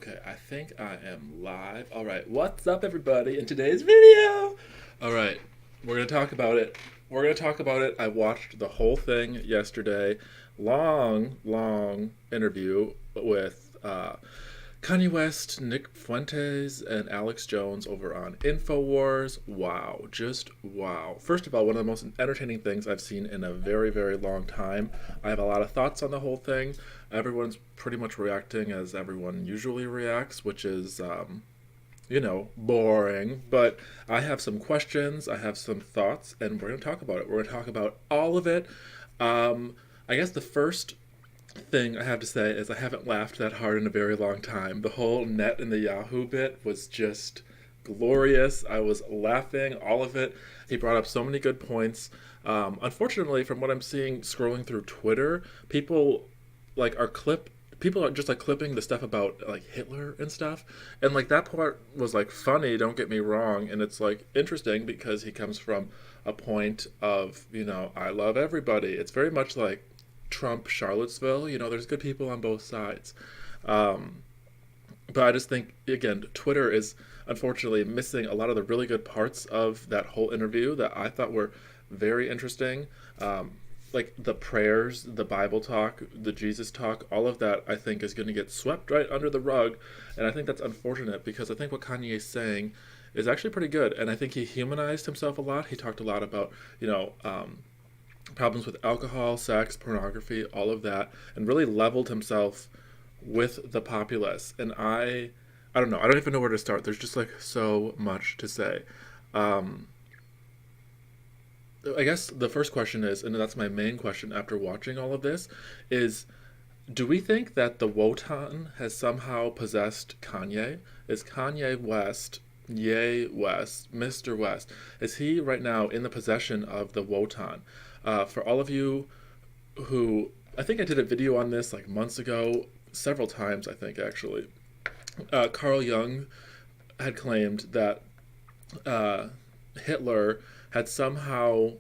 Okay, I think I am live. All right, what's up, everybody? In today's video, all right, we're gonna talk about it. We're gonna talk about it. I watched the whole thing yesterday. Long interview with Kanye West, Nick Fuentes, and Alex Jones over on InfoWars. Wow, just wow. First of all, one of the most entertaining things I've seen in a very long time. I have a lot of thoughts on the whole thing. Everyone's pretty much reacting as everyone usually reacts, which is, boring. But I have some questions, I have some thoughts, and we're going to talk about it. We're going to talk about all of it. I guess the first thing I have to say is I haven't laughed that hard in a very long time. The whole net and the Yahoo bit was just glorious. I was laughing, all of it. He brought up so many good points. Unfortunately, from what I'm seeing scrolling through Twitter, people are just like clipping the stuff about like Hitler and stuff, and like that part was like funny, don't get me wrong, and it's like interesting because he comes from a point of, I love everybody. It's very much like Trump Charlottesville. There's good people on both sides. But I just think, again, Twitter is unfortunately missing a lot of the really good parts of that whole interview that I thought were very interesting. Like the prayers, the Bible talk, the Jesus talk, all of that I think is going to get swept right under the rug. And I think that's unfortunate because I think what Kanye is saying is actually pretty good. And I think he humanized himself a lot. He talked a lot about, problems with alcohol, sex, pornography, all of that, and really leveled himself with the populace. And I don't know. I don't even know where to start. There's just like so much to say. Um, I guess the first question is, and that's my main question after watching all of this, is do we think that the Wotan has somehow possessed Kanye? Is Kanye West, Ye West, Mr. West, is he right now in the possession of the Wotan? For all of you who, I think I did a video on this like months ago, several times, I think actually. Carl Jung had claimed that uh, Hitler had somehow,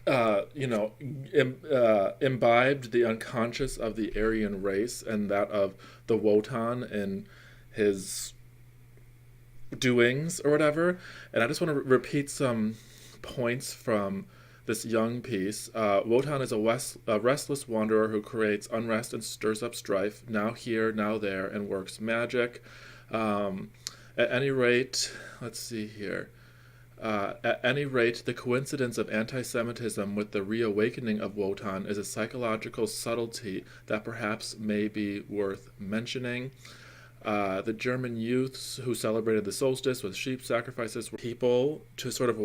uh, you know, imbibed the unconscious of the Aryan race and that of the Wotan in his doings or whatever. And I just want to repeat some points from this Young piece. Wotan is a restless wanderer who creates unrest and stirs up strife, now here, now there, and works magic. Um, at any rate, let's see here. At any rate, the coincidence of anti Semitism with the reawakening of Wotan is a psychological subtlety that perhaps may be worth mentioning. The German youths who celebrated the solstice with sheep sacrifices were people to sort of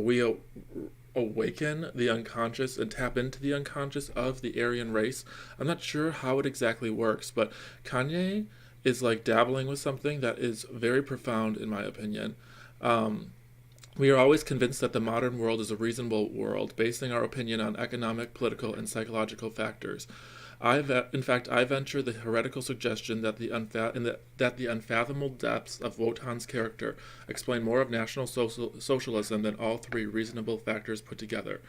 awaken the unconscious and tap into the unconscious of the Aryan race. I'm not sure how it exactly works, but Kanye is like dabbling with something that is very profound in my opinion. Um, we are always convinced that the modern world is a reasonable world, basing our opinion on economic, political, and psychological factors. In fact, I venture the heretical suggestion that that the unfathomable depths of Wotan's character explain more of National Socialism than all three reasonable factors put together.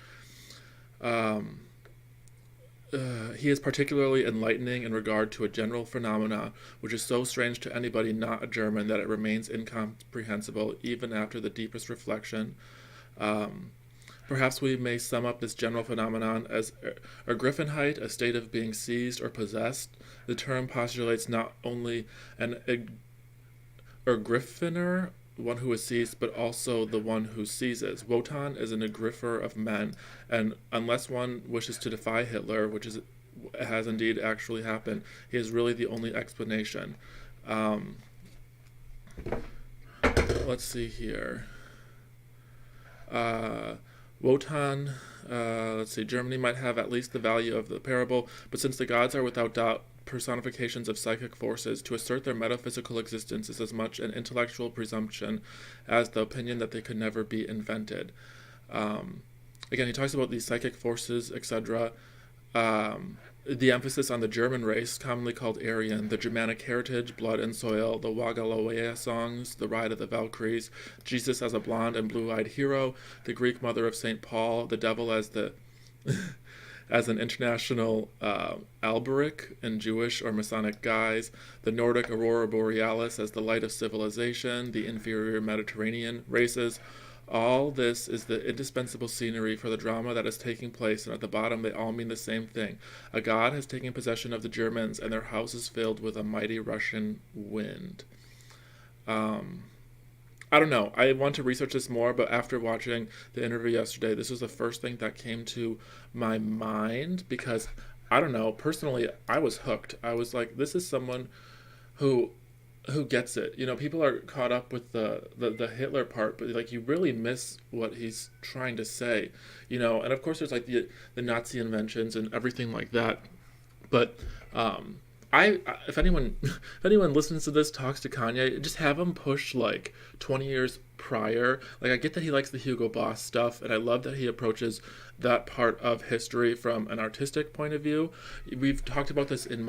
Um, he is particularly enlightening in regard to a general phenomena which is so strange to anybody not a German that it remains incomprehensible even after the deepest reflection. Um, Perhaps we may sum up this general phenomenon as Griffenheit, a state of being seized or possessed. The term postulates not only an Griffiner, one who is seized, but also the one who seizes. Wotan is an agriffer of men, and unless one wishes to defy Hitler, has indeed actually happened, he is really the only explanation. Um, let's see here. Uh, Wotan, let's see, Germany might have at least the value of the parable, but since the gods are without doubt personifications of psychic forces, to assert their metaphysical existence is as much an intellectual presumption as the opinion that they could never be invented. Um, Again, he talks about these psychic forces, etc. The emphasis on the German race, commonly called Aryan, the Germanic heritage, blood and soil, the Wagalaweya songs, the Ride of the Valkyries, Jesus as a blonde and blue-eyed hero, the Greek mother of St. Paul, the devil as the as an international alberic in Jewish or Masonic guise, the Nordic aurora borealis as the light of civilization, the inferior Mediterranean races. All this is the indispensable scenery for the drama that is taking place, and at the bottom they all mean the same thing. A god has taken possession of the Germans, and their house is filled with a mighty Russian wind. I don't know. I want to research this more, but after watching the interview yesterday, this was the first thing that came to my mind because I don't know. Personally, I was hooked. I was like, this is someone who gets it. You know, people are caught up with the Hitler part, but like you really miss what he's trying to say. You know, and of course there's like the Nazi inventions and everything like that. But if anyone if anyone listens to this, talks to Kanye, just have him push like 20 years prior. Like I get that he likes the Hugo Boss stuff, and I love that he approaches that part of history from an artistic point of view. We've talked about this in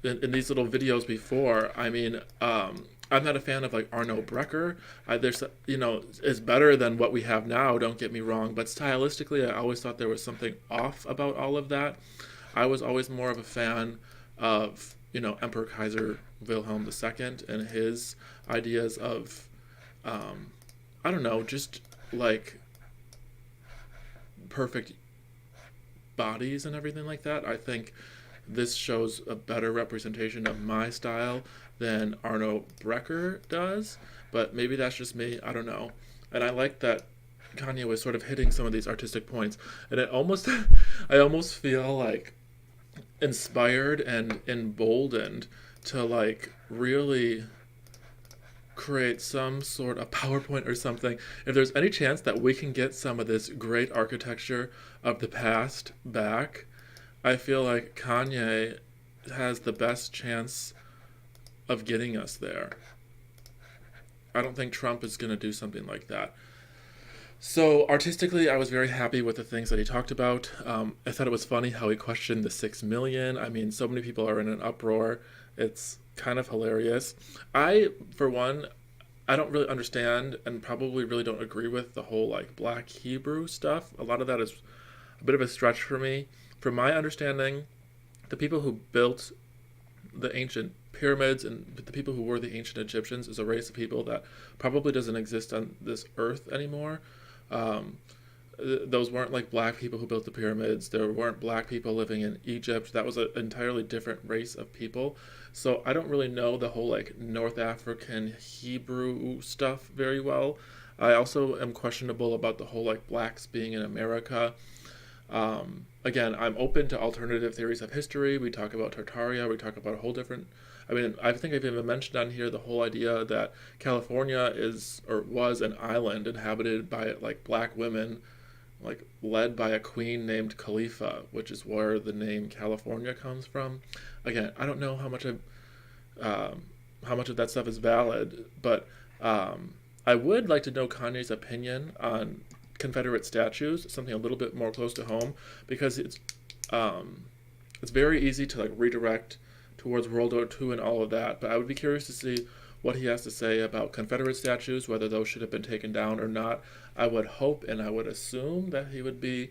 these little videos before. I mean, I'm not a fan of like Arno Brecker. There's, you know, is better than what we have now. Don't get me wrong, but stylistically, I always thought there was something off about all of that. I was always more of a fan of, you know, Emperor Kaiser Wilhelm II and his ideas of, I don't know, just like perfect bodies and everything like that. I think this shows a better representation of my style than Arno Brecker does, but maybe that's just me. I don't know. And I like that Kanye was sort of hitting some of these artistic points, and it almost, I almost feel like inspired and emboldened to like really create some sort of PowerPoint or something. If there's any chance that we can get some of this great architecture of the past back, I feel like Kanye has the best chance of getting us there. I don't think Trump is going to do something like that. So artistically, I was very happy with the things that he talked about. I thought it was funny how he questioned the 6 million. I mean, so many people are in an uproar. It's kind of hilarious. For one, I don't really understand and probably really don't agree with the whole like Black Hebrew stuff. A lot of that is a bit of a stretch for me. From my understanding, the people who built the ancient pyramids and the people who were the ancient Egyptians is a race of people that probably doesn't exist on this earth anymore. Those weren't like black people who built the pyramids. There weren't black people living in Egypt. That was an entirely different race of people. So I don't really know the whole like North African Hebrew stuff very well. I also am questionable about the whole like blacks being in America. Again, I'm open to alternative theories of history. We talk about Tartaria. We talk about a whole different. I mean, I think I've even mentioned on here the whole idea that California is or was an island inhabited by like black women, like led by a queen named Khalifa, which is where the name California comes from. Again, I don't know how much of that stuff is valid, but I would like to know Kanye's opinion on Confederate statues, something a little bit more close to home, because it's very easy to like redirect towards World War II and all of that. But I would be curious to see what he has to say about Confederate statues, whether those should have been taken down or not. I would hope and I would assume that he would be,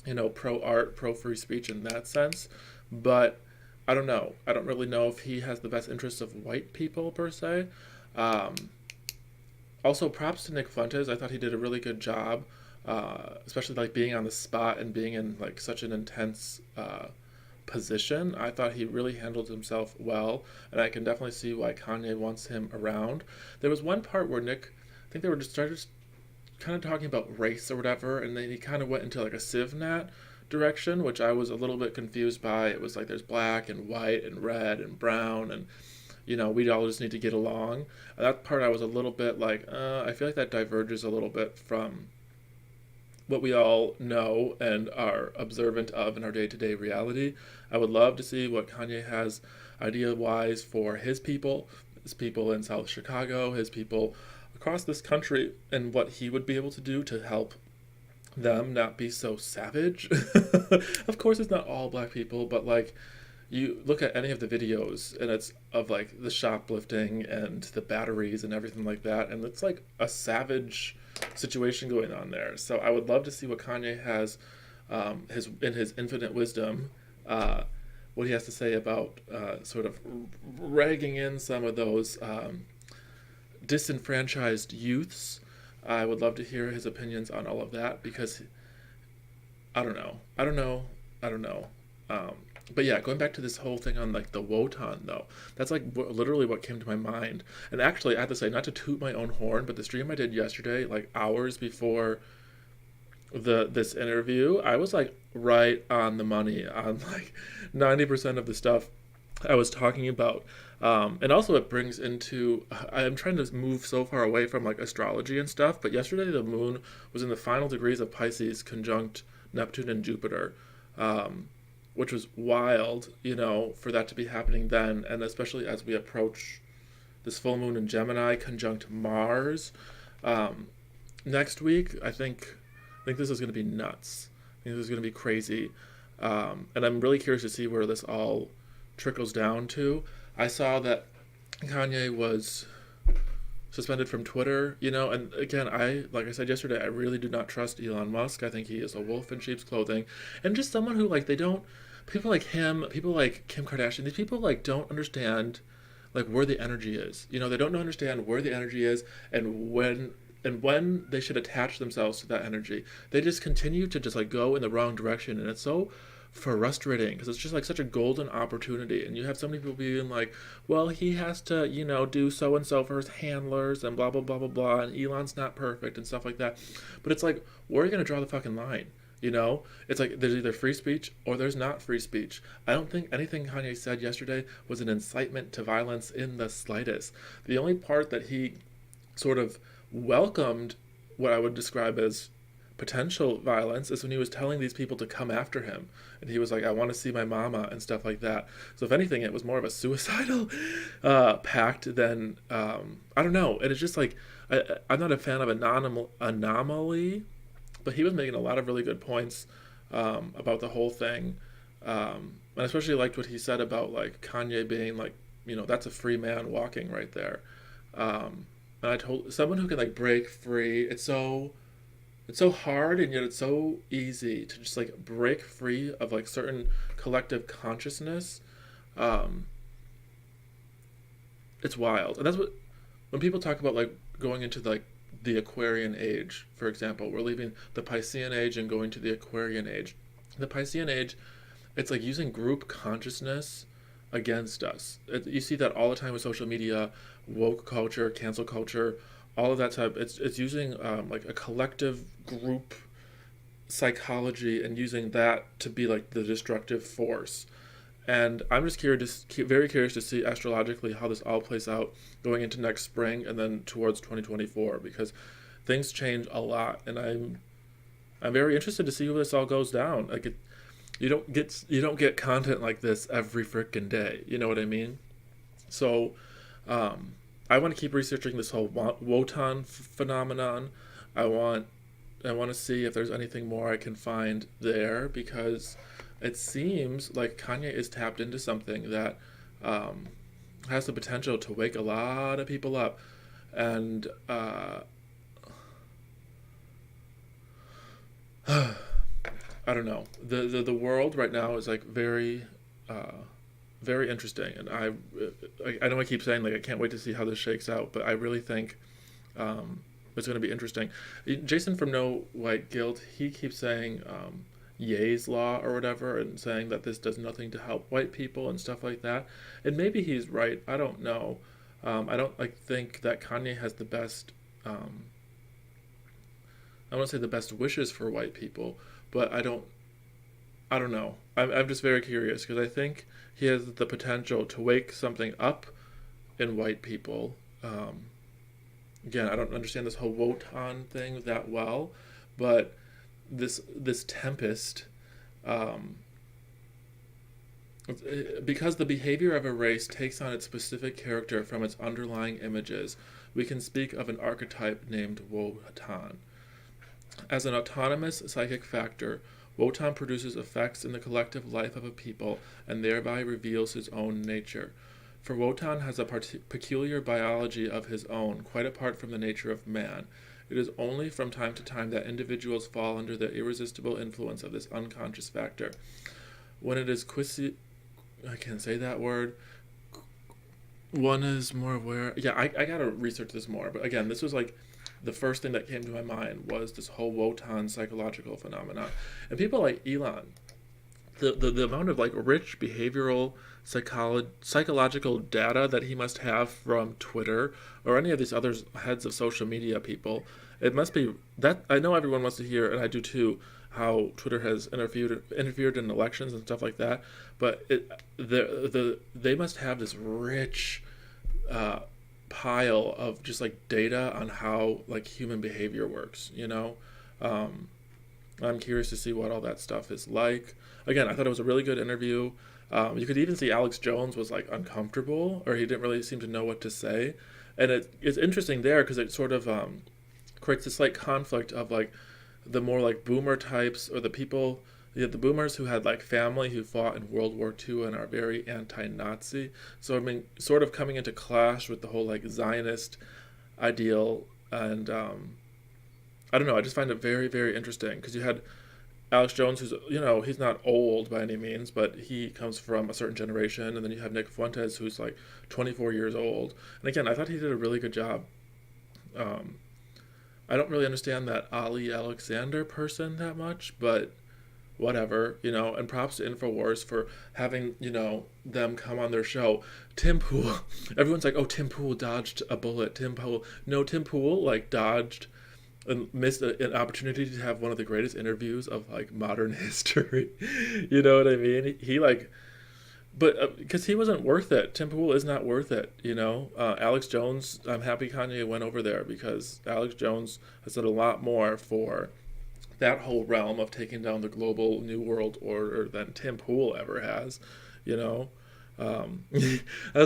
you know, pro art, pro free speech in that sense. But I don't know. I don't really know if he has the best interests of white people per se. Also, props to Nick Fuentes. I thought he did a really good job, especially like being on the spot and being in like such an intense position. I thought he really handled himself well, and I can definitely see why Kanye wants him around. There was one part where Nick, I think they were just started kind of talking about race or whatever, and then he kind of went into like a CivNat direction, which I was a little bit confused by. It was like there's black and white and red and brown, and you know, we all just need to get along. And that part I was a little bit like, I feel like that diverges a little bit from what we all know and are observant of in our day-to-day reality. I would love to see what Kanye has idea-wise for his people in South Chicago, his people across this country, and what he would be able to do to help them not be so savage. Of course, it's not all black people, but like, you look at any of the videos and it's of like the shoplifting and the batteries and everything like that, and it's like a savage situation going on there. So I would love to see what Kanye has his infinite wisdom, what he has to say about sort of ragging in some of those disenfranchised youths. I would love to hear his opinions on all of that because I don't know. I don't know. I don't know. Um, but yeah, going back to this whole thing on like the Wotan though, that's like literally what came to my mind. And actually, I have to say, not to toot my own horn, but the stream I did yesterday, like hours before this interview, I was like right on the money on like 90% of the stuff I was talking about. And also it brings into, I'm trying to move so far away from like astrology and stuff, but yesterday the moon was in the final degrees of Pisces conjunct Neptune and Jupiter, which was wild, for that to be happening then, and especially as we approach this full moon in Gemini conjunct Mars next week. I think this is going to be nuts. I think this is going to be crazy, and I'm really curious to see where this all trickles down to. I saw that Kanye was suspended from Twitter, and again, like I said yesterday, I really do not trust Elon Musk. I think he is a wolf in sheep's clothing, and just someone who like they don't, people like him, people like Kim Kardashian, these people like don't understand like where the energy is. They don't understand where the energy is and when they should attach themselves to that energy. They just continue to just like go in the wrong direction, and it's so frustrating because it's just like such a golden opportunity, and you have so many people being like, well, he has to do so and so for his handlers and blah blah blah blah blah, and Elon's not perfect and stuff like that. But it's like, where are you going to draw the fucking line? It's like there's either free speech or there's not free speech. I don't think anything Kanye said yesterday was an incitement to violence in the slightest. The only part that he sort of welcomed what I would describe as potential violence is when he was telling these people to come after him, and he was like, I want to see my mama and stuff like that. So if anything, it was more of a suicidal pact than I don't know. And it's just like I'm not a fan of anomaly, but he was making a lot of really good points about the whole thing, and I especially liked what he said about like Kanye being like, that's a free man walking right there. And I told someone who can like break free. It's so hard, and yet it's so easy to just like break free of like certain collective consciousness. Um, it's wild, and that's what when people talk about like going into like the Aquarian age, for example, we're leaving the Piscean age and going to the Aquarian age. The Piscean age, it's like using group consciousness against us. You see that all the time with social media, woke culture, cancel culture, all of that type. It's using like a collective group psychology and using that to be like the destructive force. And I'm just very curious to see astrologically how this all plays out going into next spring and then towards 2024, because things change a lot, and I'm very interested to see how this all goes down. Like you don't get content like this every freaking day. You know what I mean? So I want to keep researching this whole Wotan phenomenon. I want to see if there's anything more I can find there, because it seems like Kanye is tapped into something that has the potential to wake a lot of people up. And I don't know. The world right now is like very very interesting, and I know I keep saying like I can't wait to see how this shakes out, but I really think it's going to be interesting. Jason from No White Guilt, he keeps saying Ye's law or whatever, and saying that this does nothing to help white people and stuff like that. And maybe he's right. I don't know. I don't think that Kanye has the best. I want to say the best wishes for white people, but I don't know. I'm just very curious because I think he has the potential to wake something up in white people. Again, I don't understand this whole Wotan thing that well, but this tempest, because the behavior of a race takes on its specific character from its underlying images, we can speak of an archetype named Wotan. As an autonomous psychic factor, Wotan produces effects in the collective life of a people and thereby reveals his own nature. For Wotan has a peculiar biology of his own, quite apart from the nature of man. It is only from time to time that individuals fall under the irresistible influence of this unconscious factor. When it is I can't say that word. One is more aware. Yeah, I gotta research this more. But again, this was like the first thing that came to my mind was this whole Wotan psychological phenomenon. And people like Elon, the amount of like rich behavioral psychological data that he must have from Twitter or any of these other heads of social media people, it must be that I know everyone wants to hear, and I do too, how Twitter has interfered in elections and stuff like that. But they must have this rich pile of just like data on how like human behavior works. I'm curious to see what all that stuff is like. Again, I thought it was a really good interview. You could even see Alex Jones was like uncomfortable, or he didn't really seem to know what to say, and it's interesting there because it sort of creates this like conflict of like the more like boomer types, or the people, the boomers who had like family who fought in World War II and are very anti-Nazi. So I mean, sort of coming into clash with the whole like Zionist ideal, and I don't know. I just find it very, very interesting because you had Alex Jones, who's he's not old by any means, but he comes from a certain generation, and then you have Nick Fuentes, who's like 24 years old. And again, I thought he did a really good job. I don't really understand that Ali Alexander person that much, but whatever, and props to InfoWars for having, them come on their show. Tim Pool, everyone's like, oh, Tim Pool dodged a bullet. Tim Pool like dodged and missed an opportunity to have one of the greatest interviews of like modern history. You know what I mean? He like, but because he wasn't worth it. Tim Pool is not worth it. Alex Jones, I'm happy Kanye went over there because Alex Jones has done a lot more for that whole realm of taking down the global new world order than Tim Pool ever has. That's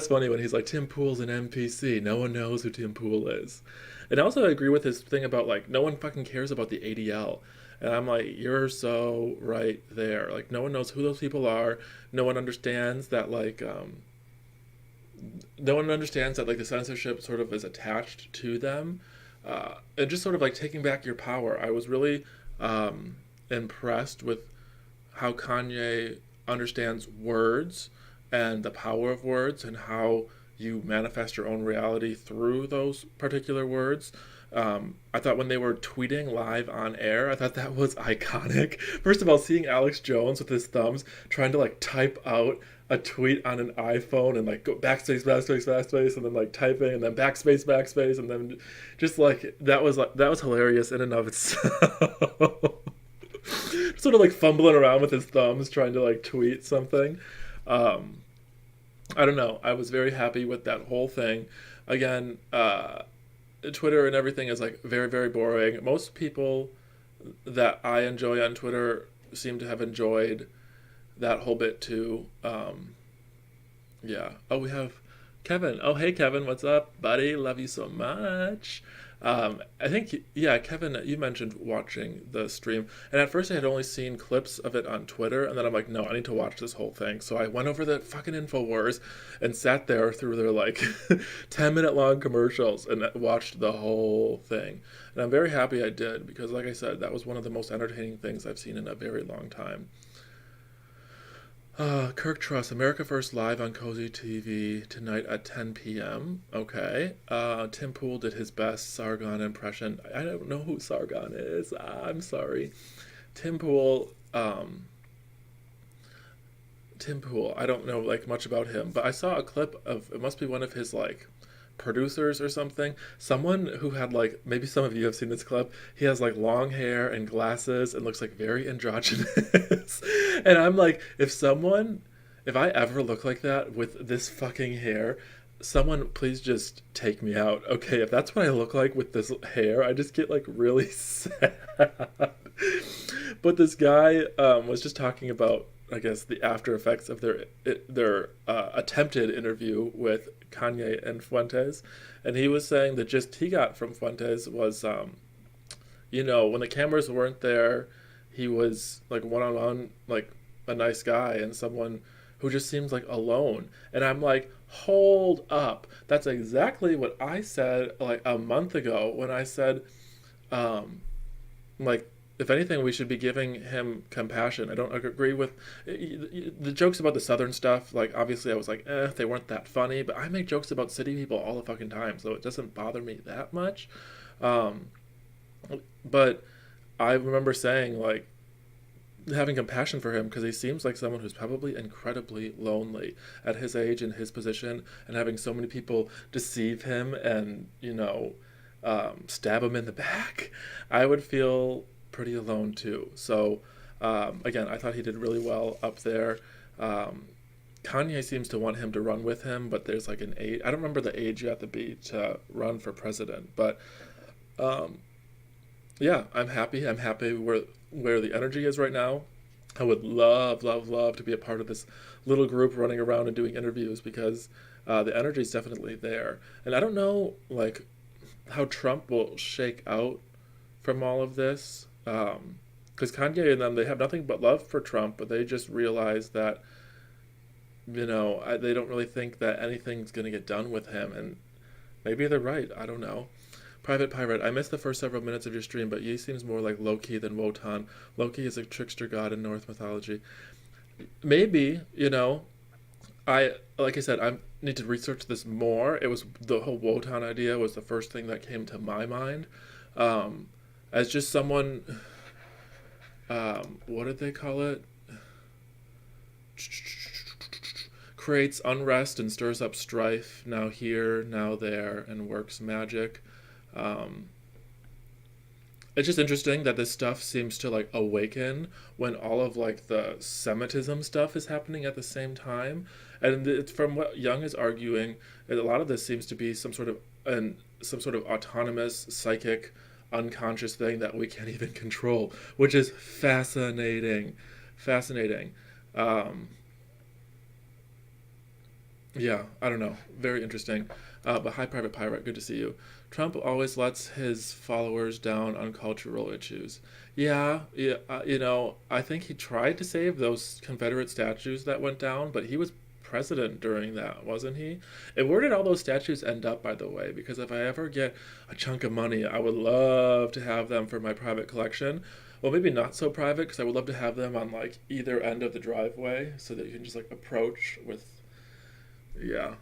funny when he's like, Tim Pool's an NPC. No one knows who Tim Pool is. And also I agree with his thing about like, no one fucking cares about the ADL. And I'm like, you're so right there. Like, no one knows who those people are. No one understands that like, the censorship sort of is attached to them. And just sort of like taking back your power. I was really impressed with how Kanye understands words and the power of words and how you manifest your own reality through those particular words. I thought when they were tweeting live on air, I thought that was iconic. First of all, seeing Alex Jones with his thumbs trying to like type out a tweet on an iPhone and like go backspace, and then like typing and then backspace, and then just like that was hilarious in and of itself. Sort of like fumbling around with his thumbs trying to like tweet something. I don't know. I was very happy with that whole thing. Again, Twitter and everything is like very, very boring. Most people that I enjoy on Twitter seem to have enjoyed that whole bit too. Yeah. Oh, we have Kevin. Oh, hey, Kevin. What's up, buddy? Love you so much. I think, yeah, Kevin, you mentioned watching the stream. And at first I had only seen clips of it on Twitter. And then I'm like, no, I need to watch this whole thing. So I went over the fucking InfoWars and sat there through their like 10-minute long commercials and watched the whole thing. And I'm very happy I did because, like I said, that was one of the most entertaining things I've seen in a very long time. Kirk Truss, America First live on Cozy TV tonight at 10 p.m. Okay. Tim Pool did his best Sargon impression. I don't know who Sargon is. I'm sorry. Tim Pool, I don't know like much about him, but I saw a clip of, it must be one of his like producers or something, someone who had like, maybe some of you have seen this clip, he has like long hair and glasses and looks like very androgynous. And I'm like, if I ever look like that with this fucking hair, someone please just take me out. Okay, if that's what I look like with this hair, I just get like really sad. But this guy was just talking about, I guess, the after effects of their attempted interview with Kanye and Fuentes, and he was saying the gist he got from Fuentes was, when the cameras weren't there, he was like one-on-one, like a nice guy and someone who just seems like alone. And I'm like, hold up, that's exactly what I said like a month ago when I said Um, like, if anything, we should be giving him compassion. I don't agree with the jokes about the Southern stuff. Like, obviously, I was like, they weren't that funny. But I make jokes about city people all the fucking time, so it doesn't bother me that much. Um, but I remember saying, like, having compassion for him because he seems like someone who's probably incredibly lonely at his age and his position, and having so many people deceive him and, stab him in the back. I would feel pretty alone too. So, again, I thought he did really well up there. Um, Kanye seems to want him to run with him, but there's like an age. I don't remember the age you have to be to run for president, but um, yeah, I'm happy. I'm happy where the energy is right now. I would love, love, love to be a part of this little group running around and doing interviews because the energy is definitely there. And I don't know, like, how Trump will shake out from all of this. Because Kanye and them, they have nothing but love for Trump, but they just realize that, they don't really think that anything's going to get done with him. And maybe they're right. I don't know. Private Pirate, I missed the first several minutes of your stream, but Yi seems more like Loki than Wotan. Loki is a trickster god in Norse mythology. Maybe, like I said, I need to research this more. It was the whole Wotan idea was the first thing that came to my mind. As just someone, what did they call it? Creates unrest and stirs up strife, now here, now there, and works magic. It's just interesting that this stuff seems to like awaken when all of like the Semitism stuff is happening at the same time. And it's from what Young is arguing, a lot of this seems to be some sort of autonomous psychic unconscious thing that we can't even control, which is fascinating. Fascinating. Yeah, I don't know. Very interesting. But hi, Private Pirate. Good to see you. Trump always lets his followers down on cultural issues. Yeah, I think he tried to save those Confederate statues that went down, but he was president during that, wasn't he? And where did all those statues end up, by the way? Because if I ever get a chunk of money, I would love to have them for my private collection. Well, maybe not so private, because I would love to have them on like either end of the driveway so that you can just like approach with. Yeah.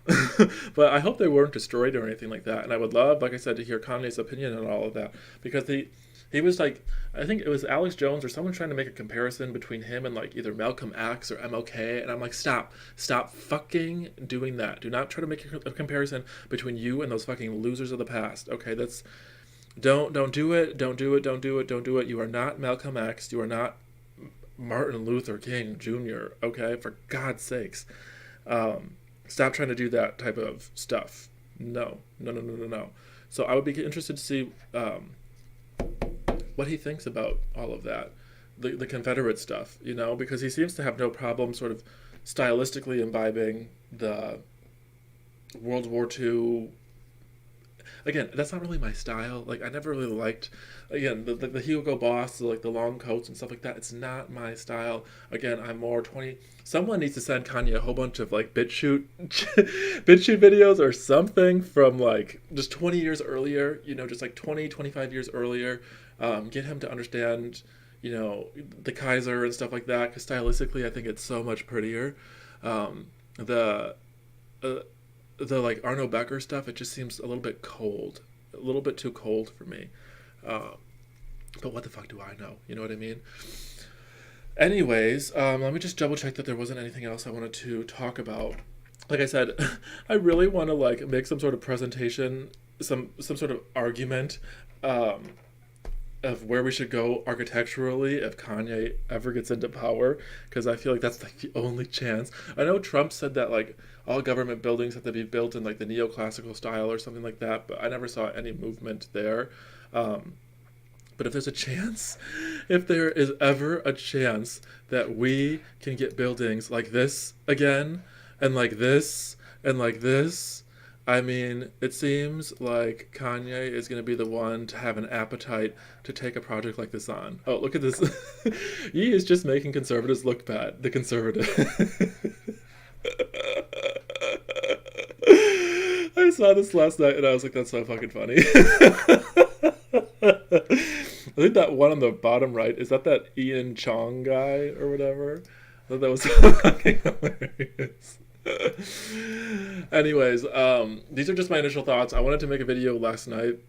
But I hope they weren't destroyed or anything like that. And I would love, like I said, to hear Kanye's opinion on all of that. Because he was like, I think it was Alex Jones or someone trying to make a comparison between him and like either Malcolm X or MLK. And I'm like, stop fucking doing that. Do not try to make a comparison between you and those fucking losers of the past. Okay, don't do it. Don't do it. Don't do it. Don't do it. You are not Malcolm X. You are not Martin Luther King Jr. Okay, for God's sakes. Stop trying to do that type of stuff. No. So I would be interested to see what he thinks about all of that, the Confederate stuff, because he seems to have no problem sort of stylistically imbibing the World War II. Again, that's not really my style. Like, I never really liked, again, the Hugo Boss, like the long coats and stuff like that. It's not my style. Again, I'm more 20. Someone needs to send Kanye a whole bunch of like BitChute videos or something from like just 20 years earlier, just like 20, 25 years earlier. Get him to understand, the Kaiser and stuff like that. Because stylistically, I think it's so much prettier. The like Arno Becker stuff, it just seems a little bit cold, a little bit too cold for me. But what the fuck do I know? You know what I mean? Anyways, let me just double check that there wasn't anything else I wanted to talk about. Like I said, I really want to like make some sort of presentation, some sort of argument, of where we should go architecturally if Kanye ever gets into power, because I feel like that's like the only chance. I know Trump said that like all government buildings have to be built in like the neoclassical style or something like that, but I never saw any movement there. But if there's a chance, if there is ever a chance that we can get buildings like this again, and like this, and like this, I mean, it seems like Kanye is going to be the one to have an appetite to take a project like this on. Oh, look at this. He is just making conservatives look bad. The conservative. I saw this last night and I was like, that's so fucking funny. I think that one on the bottom right, is that Ian Chong guy or whatever? I thought that was fucking hilarious. Anyways, these are just my initial thoughts. I wanted to make a video last night,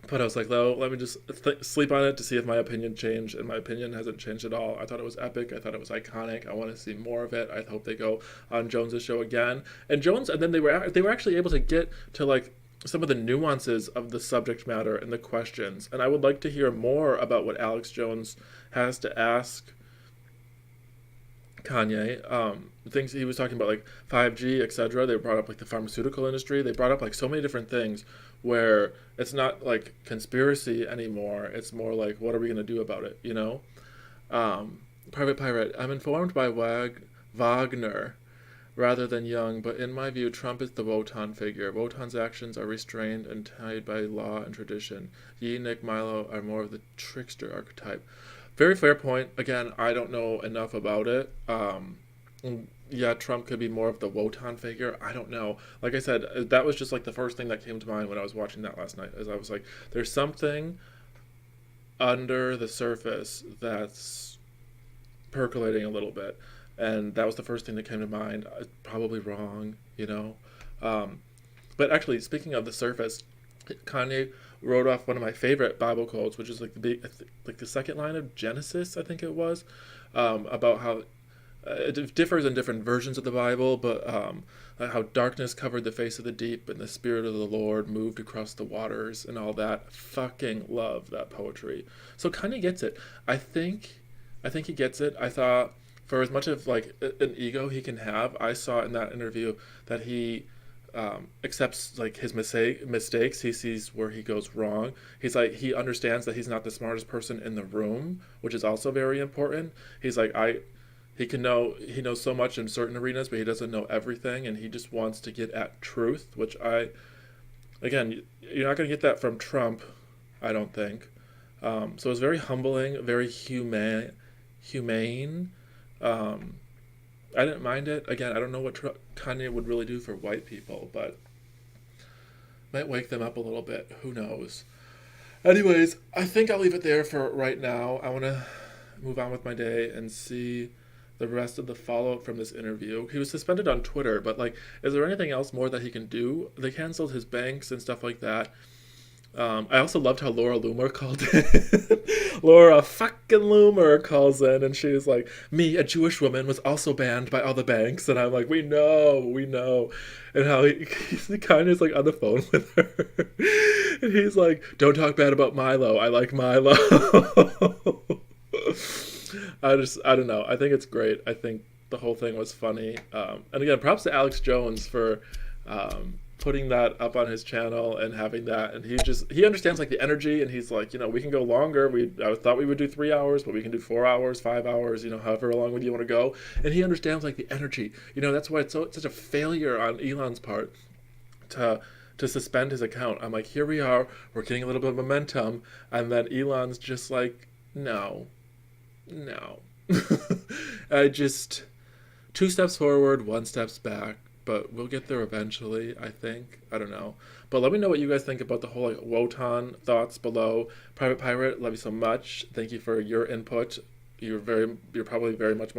but I was like, no, let me just sleep on it to see if my opinion changed, and my opinion hasn't changed at all. I thought it was epic. I thought it was iconic. I want to see more of it. I hope they go on Jones's show again. And then they were actually able to get to like some of the nuances of the subject matter and the questions. And I would like to hear more about what Alex Jones has to ask Kanye. Things he was talking about, like 5G, etc. They brought up like the pharmaceutical industry. They brought up like so many different things where it's not like conspiracy anymore. It's more like, what are we gonna do about it? You know? Private Pirate. I'm informed by Wagner rather than Young, but in my view, Trump is the Wotan figure. Wotan's actions are restrained and tied by law and tradition. Yi, Nick, Milo are more of the trickster archetype. Very fair point. Again, I don't know enough about it. Yeah, Trump could be more of the Wotan figure. I don't know. Like I said, that was just like the first thing that came to mind when I was watching that last night. As I was like, there's something under the surface that's percolating a little bit, and that was the first thing that came to mind. Probably wrong, you know. But actually, speaking of the surface, Kanye wrote off one of my favorite Bible quotes, which is like the second line of Genesis, I think it was, about how it differs in different versions of the Bible, but how darkness covered the face of the deep and the Spirit of the Lord moved across the waters and all that. Fucking love that poetry. So Kanye gets it. I think he gets it. I thought, for as much of like an ego he can have, I saw in that interview that he accepts like his mistakes. He sees where he goes wrong. He's like, he understands that he's not the smartest person in the room, which is also very important. He's like, he knows so much in certain arenas, but he doesn't know everything, and he just wants to get at truth, which again, you're not going to get that from Trump, I don't think. So it's very humbling, very humane. I didn't mind it. Again, I don't know what Kanye would really do for white people, but might wake them up a little bit. Who knows? Anyways, I think I'll leave it there for right now. I want to move on with my day and see the rest of the follow-up from this interview. He was suspended on Twitter, but like, is there anything else more that he can do? They canceled his banks and stuff like that. I also loved how Laura Loomer called in. Laura fucking Loomer calls in, and she's like, me, a Jewish woman, was also banned by all the banks. And I'm like, we know. And how he kind of is like on the phone with her. And he's like, don't talk bad about Milo. I like Milo. I don't know. I think it's great. I think the whole thing was funny. And again, props to Alex Jones for putting that up on his channel and having that. And he understands like the energy, and he's like, we can go longer. I thought we would do 3 hours, but we can do 4 hours, 5 hours, however long would you want to go. And he understands like the energy. That's why it's such a failure on Elon's part to suspend his account. I'm like, here we are, we're getting a little bit of momentum, and then Elon's just like, no. I just 2 steps forward, 1 step back, but we'll get there eventually, I think. I don't know. But let me know what you guys think about the whole like Wotan thoughts below. Private Pirate, love you so much. Thank you for your input. You're probably very much more